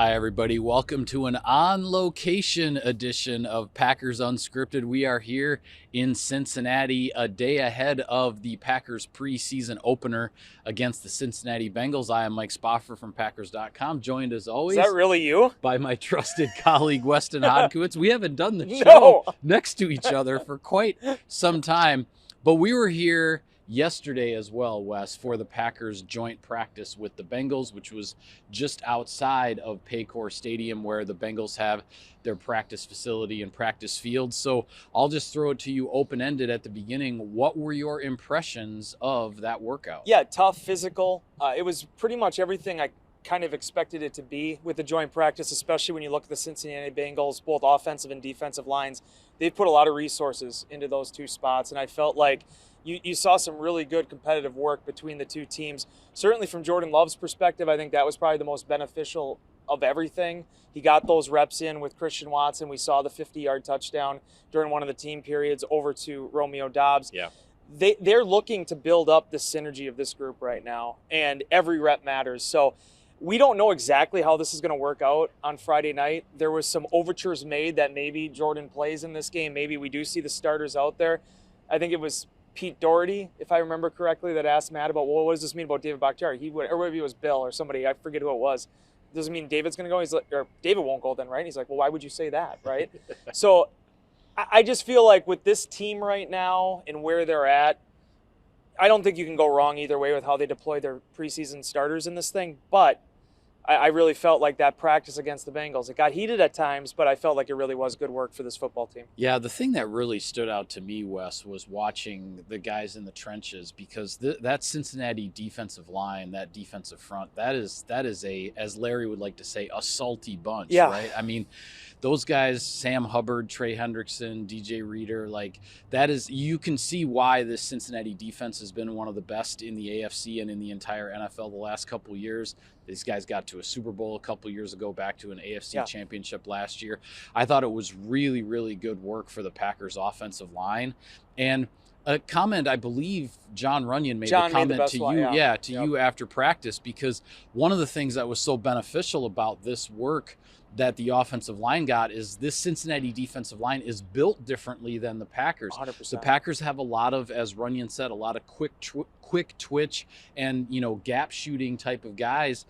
Hi, everybody. Welcome to an on-location edition of Packers Unscripted. We are here in Cincinnati a day ahead of the Packers preseason opener against the Cincinnati Bengals. I am Mike Spoffer from Packers.com, joined as always. Is that really you? By my trusted colleague, Weston Hodkiewicz. We haven't done the show No. next to each other for quite some time, but we were here yesterday as well, Wes, for the Packers joint practice with the Bengals, which was just outside of Paycor Stadium where the Bengals have their practice facility and practice field. So I'll just throw it to you open-ended at the beginning. What were your impressions of that workout? Yeah, tough, physical. It was pretty much everything I kind of expected it to be with the joint practice, especially when you look at the Cincinnati Bengals, both offensive and defensive lines. They've put a lot of resources into those two spots, and I felt like you saw some really good competitive work between the two teams. Certainly from Jordan Love's perspective, I think that was probably the most beneficial of everything. He got those reps in with Christian Watson. We saw the 50-yard touchdown during one of the team periods over to Romeo Doubs. Yeah. They're looking to build up the synergy of this group right now, and every rep matters. So we don't know exactly how this is going to work out on Friday night. There was some overtures made that maybe Jordan plays in this game. Maybe we do see the starters out there. I think it was Pete Doherty, if I remember correctly, that asked Matt about, well, what does this mean about David Bakhtiari? Or maybe it was Bill or somebody, I forget who it was. Does it mean David's going to go? He's like, or David won't go then, right? He's like, well, why would you say that, right? So I just feel like with this team right now and where they're at, I don't think you can go wrong either way with how they deploy their preseason starters in this thing, but I really felt like that practice against the Bengals, it got heated at times, but I felt like it really was good work for this football team. Yeah, the thing that really stood out to me, Wes, was watching the guys in the trenches, because that Cincinnati defensive line, that defensive front, that is a, as Larry would like to say, a salty bunch, yeah. Right? I mean, those guys, Sam Hubbard, Trey Hendrickson, DJ Reader, like that is, you can see why this Cincinnati defense has been one of the best in the AFC and in the entire NFL the last couple of years. These guys got to a Super Bowl a couple years ago, back to an AFC championship last year. I thought it was really, really good work for the Packers offensive line. And a comment, I believe John Runyon made a comment to you, you after practice, because one of the things that was so beneficial about this work that the offensive line got is this Cincinnati defensive line is built differently than the Packers. 100%. The Packers have a lot of, as Runyon said, a lot of quick twitch and, gap shooting type of guys.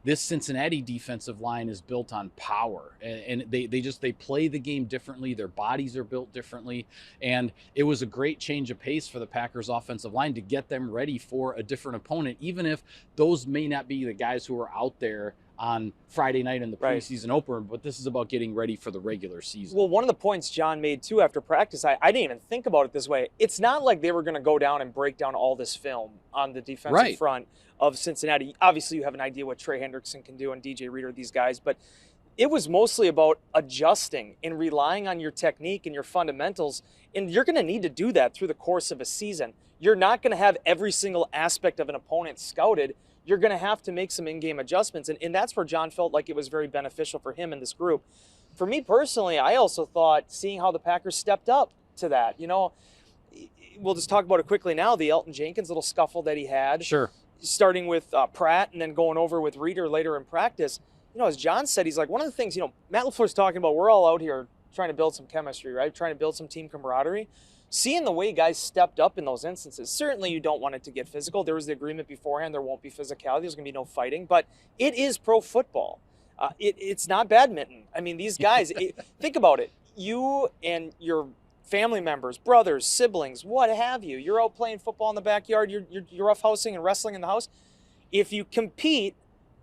This Cincinnati defensive line is built on power, and they play the game differently. Their bodies are built differently, and it was a great change of pace for the Packers offensive line to get them ready for a different opponent, even if those may not be the guys who are out there on Friday night in the preseason opener, but this is about getting ready for the regular season. Well, one of the points John made too after practice, I didn't even think about it this way. It's not like they were going to go down and break down all this film on the defensive front of Cincinnati. Obviously, you have an idea what Trey Hendrickson can do and DJ Reader, these guys, but it was mostly about adjusting and relying on your technique and your fundamentals, and you're going to need to do that through the course of a season. You're not going to have every single aspect of an opponent scouted. You're going to have to make some in-game adjustments, and that's where John felt like it was very beneficial for him and this group. For me personally, I also thought seeing how the Packers stepped up to that. We'll just talk about it quickly now, the Elton Jenkins little scuffle that he had. Sure. Starting with Pratt and then going over with Reader later in practice. As John said, he's like, one of the things, Matt LaFleur's talking about, we're all out here trying to build some chemistry, right? Trying to build some team camaraderie. Seeing the way guys stepped up in those instances, certainly you don't want it to get physical. There was the agreement beforehand, there won't be physicality, there's going to be no fighting, but it is pro football. It's not badminton. I mean, these guys, think about it. You and your family members, brothers, siblings, what have you, you're out playing football in the backyard, you're roughhousing and wrestling in the house. If you compete,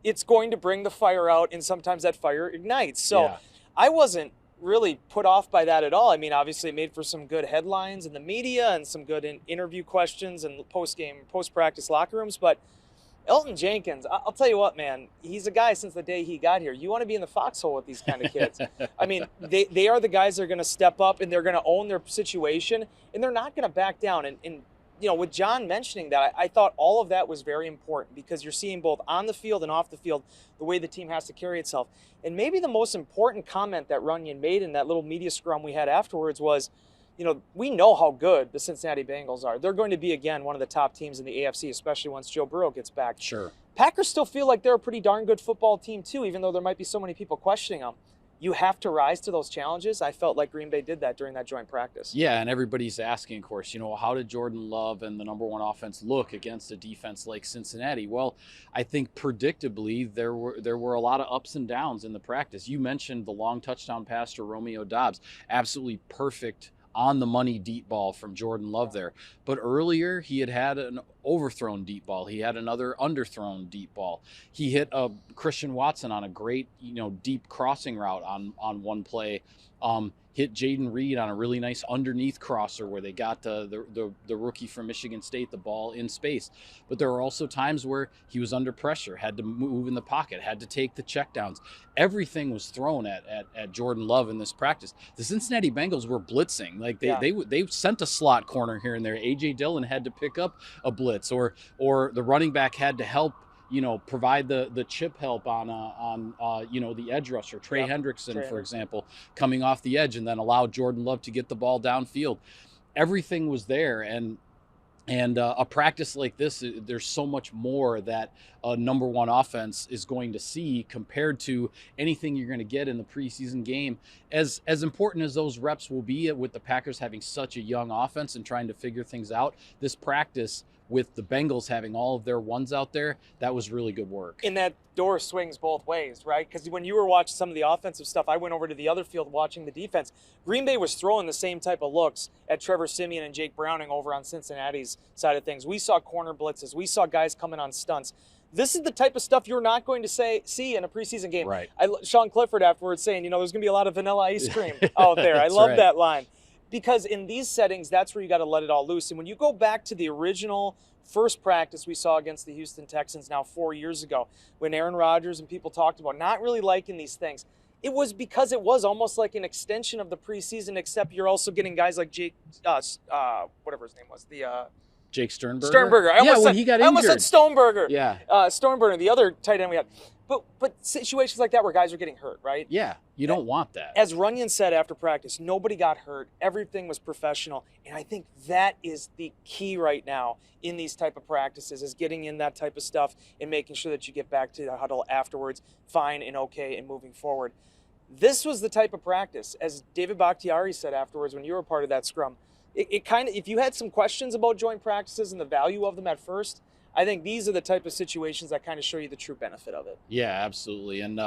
it's going to bring the fire out, and sometimes that fire ignites. So I wasn't really put off by that at all. I mean, obviously it made for some good headlines in the media and some good interview questions and post-practice locker rooms, but Elton Jenkins, I'll tell you what, man, he's a guy since the day he got here. You want to be in the foxhole with these kind of kids. I mean, they are the guys that are going to step up and they're going to own their situation, and they're not going to back down. And with John mentioning that, I thought all of that was very important, because you're seeing both on the field and off the field the way the team has to carry itself. And maybe the most important comment that Runyon made in that little media scrum we had afterwards was, we know how good the Cincinnati Bengals are. They're going to be, again, one of the top teams in the AFC, especially once Joe Burrow gets back. Sure. Packers still feel like they're a pretty darn good football team too, even though there might be so many people questioning them. You have to rise to those challenges. I felt like Green Bay did that during that joint practice. Yeah, and everybody's asking, of course, how did Jordan Love and the number one offense look against a defense like Cincinnati? Well, I think predictably there were a lot of ups and downs in the practice. You mentioned the long touchdown pass to Romeo Doubs, absolutely perfect on the money deep ball from Jordan Love there. But earlier he had an overthrown deep ball. He had another underthrown deep ball. He hit a Christian Watson on a great, deep crossing route on one play. Hit Jaden Reed on a really nice underneath crosser where they got the rookie from Michigan State the ball in space. But there were also times where he was under pressure, had to move in the pocket, had to take the checkdowns. Everything was thrown at Jordan Love in this practice. The Cincinnati Bengals were blitzing. Like they sent a slot corner here and there. A.J. Dillon had to pick up a blitz, or the running back had to help provide the chip help on the edge rusher, Trey Hendrickson, for example, coming off the edge and then allowed Jordan Love to get the ball downfield. Everything was there. And a practice like this, there's so much more that a number one offense is going to see compared to anything you're going to get in the preseason game. As important as those reps will be with the Packers having such a young offense and trying to figure things out, this practice with the Bengals having all of their ones out there, that was really good work. And that door swings both ways, right? Because when you were watching some of the offensive stuff, I went over to the other field watching the defense. Green Bay was throwing the same type of looks at Trevor Siemian and Jake Browning over on Cincinnati's side of things. We saw corner blitzes. We saw guys coming on stunts. This is the type of stuff you're not going to see in a preseason game. Right. Sean Clifford afterwards saying, there's going to be a lot of vanilla ice cream out there. I love that line. Because in these settings, that's where you got to let it all loose. And when you go back to the original first practice we saw against the Houston Texans now 4 years ago, when Aaron Rodgers and people talked about not really liking these things, it was because it was almost like an extension of the preseason, except you're also getting guys like Jake, whatever his name was, Jake Sternberger? Sternberger. When he got injured. I almost said Stoneberger. Yeah. Sternberger, the other tight end we had. But situations like that where guys are getting hurt, right? Yeah, you don't want that. As Runyon said after practice, nobody got hurt. Everything was professional. And I think that is the key right now in these type of practices, is getting in that type of stuff and making sure that you get back to the huddle afterwards, fine and okay, and moving forward. This was the type of practice, as David Bakhtiari said afterwards when you were part of that scrum. It kind of, if you had some questions about joint practices and the value of them at first, I think these are the type of situations that kind of show you the true benefit of it. Yeah, absolutely. And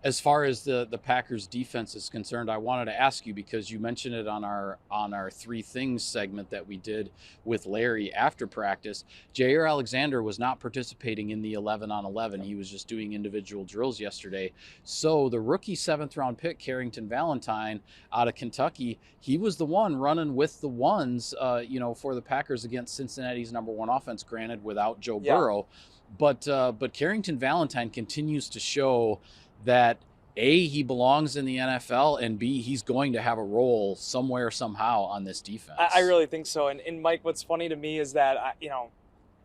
as far as the Packers defense is concerned, I wanted to ask you, because you mentioned it on our three things segment that we did with Larry after practice. Jaire Alexander was not participating in the 11-on-11. He was just doing individual drills yesterday. So the rookie 7th-round pick, Carrington Valentine, out of Kentucky, he was the one running with the ones, for the Packers against Cincinnati's number one offense, granted without Joe Burrow. But Carrington Valentine continues to show that A, he belongs in the NFL, and B, he's going to have a role somewhere, somehow on this defense. I really think so. And Mike, what's funny to me is that,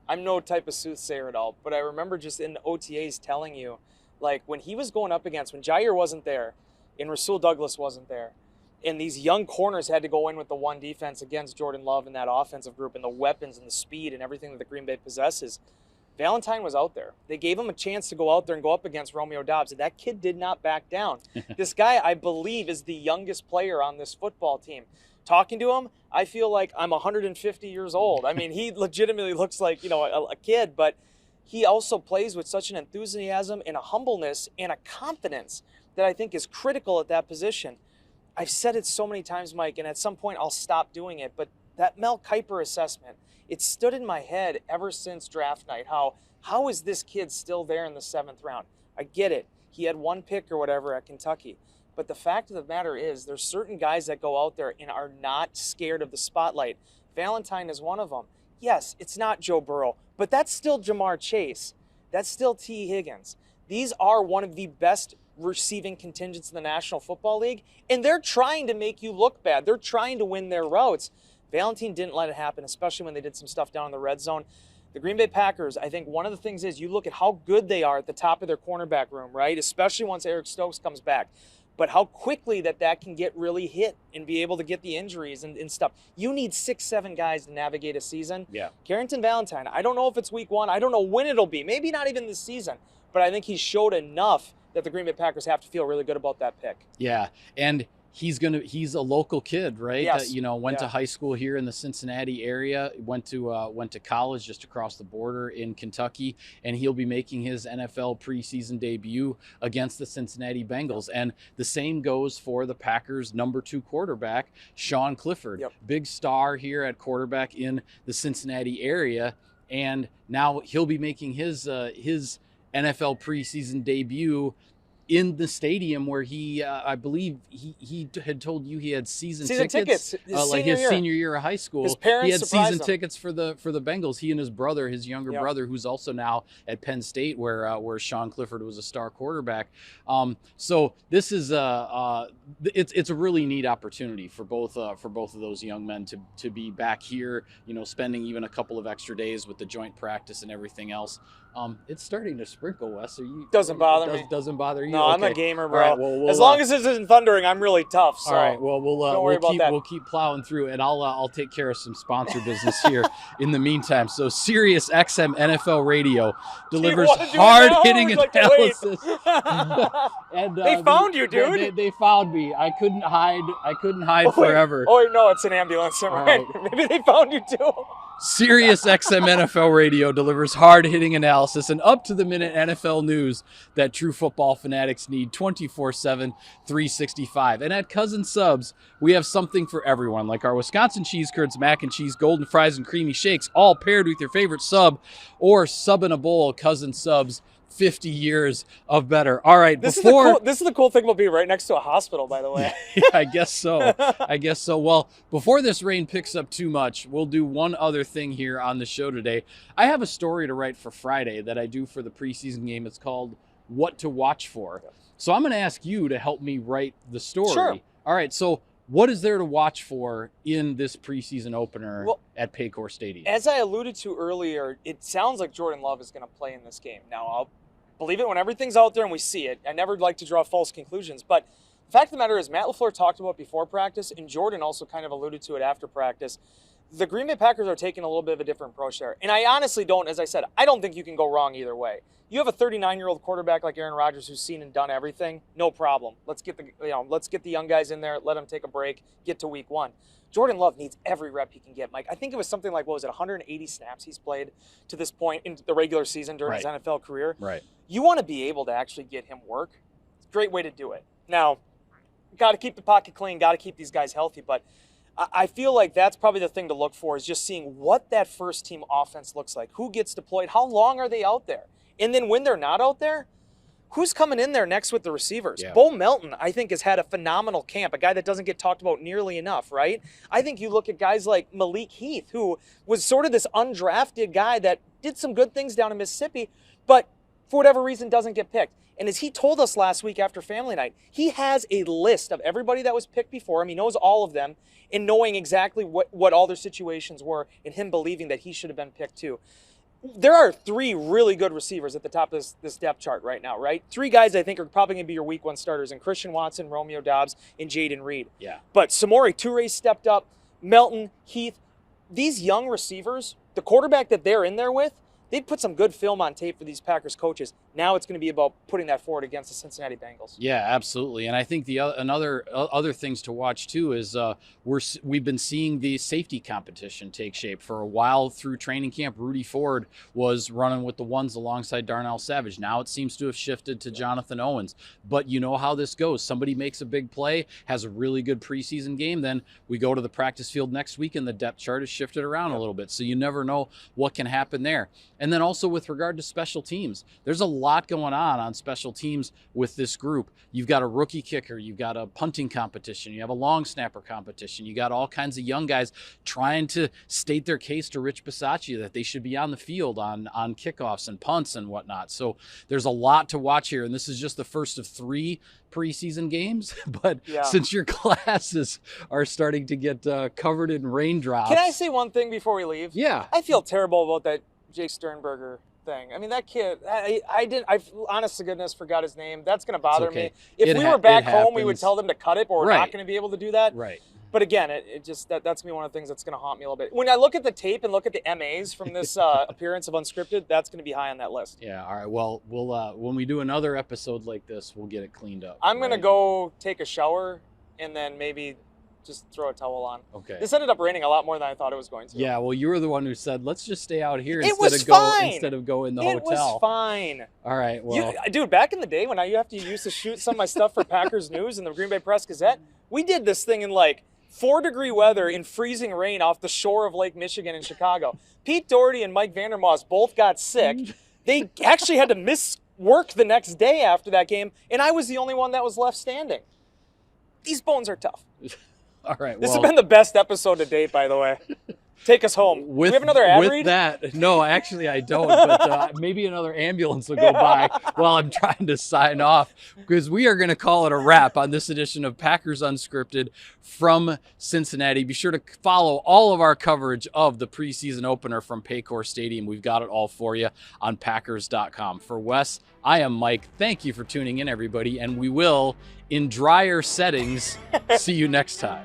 I'm no type of soothsayer at all, but I remember just in the OTAs telling you, like when he was going up against, when Jaire wasn't there and Rasul Douglas wasn't there, and these young corners had to go in with the one defense against Jordan Love and that offensive group and the weapons and the speed and everything that the Green Bay possesses, Valentine was out there. They gave him a chance to go out there and go up against Romeo Doubs, and that kid did not back down. This guy, I believe, is the youngest player on this football team. Talking to him, I feel like I'm 150 years old. I mean, he legitimately looks like, a kid, but he also plays with such an enthusiasm and a humbleness and a confidence that I think is critical at that position. I've said it so many times, Mike, and at some point I'll stop doing it, but that Mel Kiper assessment, it stood in my head ever since draft night. How is this kid still there in the 7th round? I get it. He had one pick or whatever at Kentucky. But the fact of the matter is there's certain guys that go out there and are not scared of the spotlight. Valentine is one of them. Yes, it's not Joe Burrow, but that's still Jamar Chase. That's still T. Higgins. These are one of the best receiving contingents in the National Football League, and they're trying to make you look bad. They're trying to win their routes. Valentine didn't let it happen, especially when they did some stuff down in the red zone. The Green Bay Packers, I think one of the things is you look at how good they are at the top of their cornerback room, right? Especially once Eric Stokes comes back. but how quickly that can get really hit and be able to get the injuries and stuff. You need 6-7 guys to navigate a season. Yeah. Carrington Valentine, I don't know if it's week 1. I don't know when it'll be. Maybe not even this season, but I think he showed enough that the Green Bay Packers have to feel really good about that pick. Yeah, and he's a local kid, right? Yes. Went to high school here in the Cincinnati area, went to college just across the border in Kentucky, and he'll be making his NFL preseason debut against the Cincinnati Bengals. And the same goes for the Packers' number 2 quarterback, Sean Clifford. Yep. Big star here at quarterback in the Cincinnati area, and now he'll be making his NFL preseason debut in the stadium where he, I believe he had told you he had season tickets. Like his senior year of high school. His parents he had surprised season him. tickets for the Bengals. He and his brother, his younger brother, who's also now at Penn State, where Sean Clifford was a star quarterback. So this is it's a really neat opportunity for both of those young men to be back here. Spending even a couple of extra days with the joint practice and everything else. It's starting to sprinkle, Wes. Doesn't bother me. Doesn't bother you? No, Okay. I'm a gamer, bro. All right, well, as long as this isn't thundering, I'm really tough. So all right. Well, we'll keep plowing through, and I'll take care of some sponsor business here in the meantime. So Sirius XM NFL Radio delivers hard-hitting analysis. And they found you, dude. They found me. I couldn't hide forever. Oh wait, no, it's an ambulance. Right. Maybe they found you too. Sirius XM NFL Radio delivers hard-hitting analysis and up-to-the-minute NFL news that true football fanatics need 24/7, 365. And at Cousin Subs, we have something for everyone, like our Wisconsin cheese curds, mac and cheese, golden fries, and creamy shakes, all paired with your favorite sub or sub in a bowl. Cousin Subs, 50 years of better. All right, this is the cool thing about being right next to a hospital, by the way. Yeah, I guess so. Well, before this rain picks up too much, we'll do one other thing here on the show today. I have a story to write for Friday that I do for the preseason game. It's called What to Watch For. So I'm going to ask you to help me write the story. Sure. All right, so what is there to watch for in this preseason opener at Paycor Stadium? As I alluded to earlier, it sounds like Jordan Love is going to play in this game. Now, I'll believe it when everything's out there and we see it. I never like to draw false conclusions, but the fact of the matter is Matt LaFleur talked about before practice, and Jordan also kind of alluded to it after practice. The Green Bay Packers are taking a little bit of a different approach there. And I honestly don't, as I said, I don't think you can go wrong either way. You have a 39-year-old quarterback like Aaron Rodgers who's seen and done everything, no problem. Let's get the young guys in there, let them take a break, get to week 1. Jordan Love needs every rep he can get, Mike. I think it was something like, 180 snaps he's played to this point in the regular season during his NFL career. Right. You want to be able to actually get him work. It's a great way to do it. Now, got to keep the pocket clean, got to keep these guys healthy, but I feel like that's probably the thing to look for is just seeing what that first team offense looks like. Who gets deployed? How long are they out there? And then when they're not out there, who's coming in there next with the receivers? Yeah. Bo Melton, I think, has had a phenomenal camp, a guy that doesn't get talked about nearly enough, right? I think you look at guys like Malik Heath, who was sort of this undrafted guy that did some good things down in Mississippi, but for whatever reason doesn't get picked. And as he told us last week after family night, he has a list of everybody that was picked before him. He knows all of them and knowing exactly what all their situations were and him believing that he should have been picked too. There are 3 really good receivers at the top of this depth chart right now, right? 3 guys I think are probably going to be your week 1 starters, and Christian Watson, Romeo Doubs, and Jaden Reed. Yeah. But Samori Toure stepped up, Melton, Heath. These young receivers, the quarterback that they're in there with, they've put some good film on tape for these Packers coaches. Now it's going to be about putting that forward against the Cincinnati Bengals. Yeah, absolutely. And I think the other things to watch too is we've been seeing the safety competition take shape for a while through training camp. Rudy Ford was running with the ones alongside Darnell Savage. Now it seems to have shifted to Jonathan Owens. But you know how this goes. Somebody makes a big play, has a really good preseason game, then we go to the practice field next week and the depth chart is shifted around a little bit. So you never know what can happen there. And then also with regard to special teams, there's a lot going on special teams with this group. You've got a rookie kicker, you've got a punting competition, you have a long snapper competition, you got all kinds of young guys trying to state their case to Rich Bisaccia that they should be on the field on kickoffs and punts and whatnot. So there's a lot to watch here, and this is just the first of 3 preseason games, but since your classes are starting to get covered in raindrops. Can I say one thing before we leave? Yeah. I feel terrible about that Jake Sternberger thing. I mean, that kid, I honest to goodness forgot his name. That's going to bother okay. me. If we were back home, we would happens. tell them to cut it, but we're Right. not going to be able to do that. Right. But again, it just that's going to be one of the things that's going to haunt me a little bit. When I look at the tape and look at the MAs from this appearance of Unscripted, that's going to be high on that list. Yeah. All right. Well, we'll when we do another episode like this, we'll get it cleaned up. I'm going to go take a shower and then maybe just throw a towel on. Okay. This ended up raining a lot more than I thought it was going to. Yeah. Well, you were the one who said, let's just stay out here It instead was of fine. instead of go in the It hotel. was fine. All right. Well, Dude, back in the day when I used to shoot some of my stuff for Packers News and the Green Bay Press Gazette, we did this thing in like 4-degree weather in freezing rain off the shore of Lake Michigan in Chicago. Pete Doherty and Mike Vandermoss both got sick. They actually had to miss work the next day after that game, and I was the only one that was left standing. These bones are tough. all right. This well, has been the best episode to date, by the way. Take us home. Do we have another ad with read? that, no, actually I don't. But maybe another ambulance will go by while I'm trying to sign off, because we are going to call it a wrap on this edition of Packers Unscripted from Cincinnati. Be sure to follow all of our coverage of the preseason opener from Paycor Stadium. We've got it all for you on Packers.com. For Wes, I am Mike. Thank you for tuning in, everybody, and we will, in drier settings, see you next time.